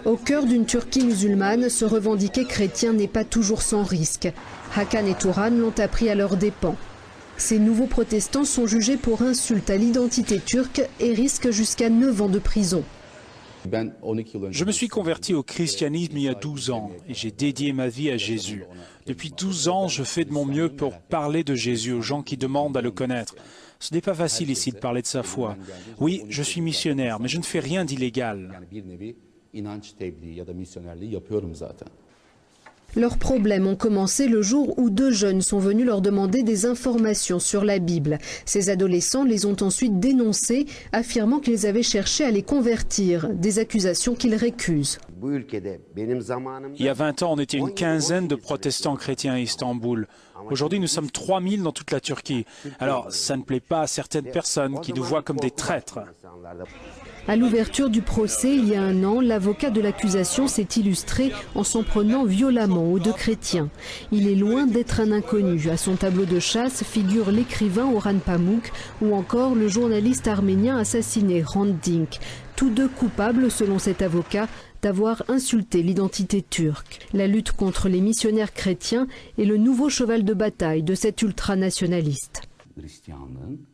Au cœur d'une Turquie musulmane, se revendiquer chrétien n'est pas toujours sans risque. Hakan et Turan l'ont appris à leurs dépens. Ces nouveaux protestants sont jugés pour insulte à l'identité turque et risquent jusqu'à 9 ans de prison. Je me suis converti au christianisme il y a 12 ans et j'ai dédié ma vie à Jésus. Depuis 12 ans, je fais de mon mieux pour parler de Jésus aux gens qui demandent à le connaître. Ce n'est pas facile ici de parler de sa foi. Oui, je suis missionnaire, mais je ne fais rien d'illégal. Leurs problèmes ont commencé le jour où 2 jeunes sont venus leur demander des informations sur la Bible. Ces adolescents les ont ensuite dénoncés, affirmant qu'ils avaient cherché à les convertir, des accusations qu'ils récusent. Il y a 20 ans, on était une quinzaine de protestants chrétiens à Istanbul. Aujourd'hui, nous sommes 3000 dans toute la Turquie. Alors, ça ne plaît pas à certaines personnes qui nous voient comme des traîtres. À l'ouverture du procès, il y a 1 an, l'avocat de l'accusation s'est illustré en s'en prenant violemment aux 2 chrétiens. Il est loin d'être un inconnu. À son tableau de chasse figurent l'écrivain Orhan Pamuk ou encore le journaliste arménien assassiné Hrant Dink. Tous 2 coupables, selon cet avocat, d'avoir insulté l'identité turque. La lutte contre les missionnaires chrétiens est le nouveau cheval de bataille de cet ultranationaliste.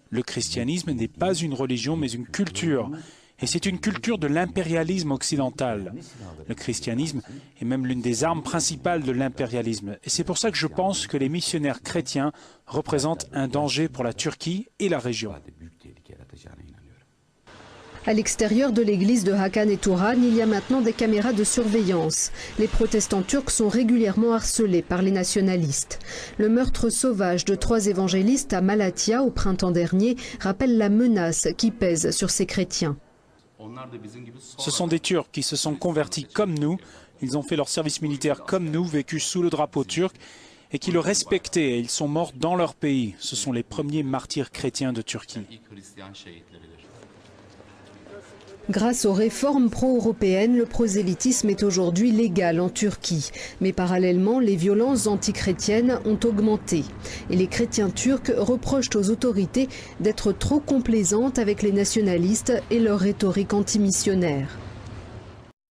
Le christianisme n'est pas une religion, mais une culture. Et c'est une culture de l'impérialisme occidental. Le christianisme est même l'une des armes principales de l'impérialisme. Et c'est pour ça que je pense que les missionnaires chrétiens représentent un danger pour la Turquie et la région. À l'extérieur de l'église de Hakan et Turan, il y a maintenant des caméras de surveillance. Les protestants turcs sont régulièrement harcelés par les nationalistes. Le meurtre sauvage de 3 évangélistes à Malatya au printemps dernier rappelle la menace qui pèse sur ces chrétiens. Ce sont des Turcs qui se sont convertis comme nous, ils ont fait leur service militaire comme nous, vécu sous le drapeau turc, et qui le respectaient, et ils sont morts dans leur pays. Ce sont les premiers martyrs chrétiens de Turquie. Grâce aux réformes pro-européennes, le prosélytisme est aujourd'hui légal en Turquie. Mais parallèlement, les violences antichrétiennes ont augmenté. Et les chrétiens turcs reprochent aux autorités d'être trop complaisantes avec les nationalistes et leur rhétorique antimissionnaire.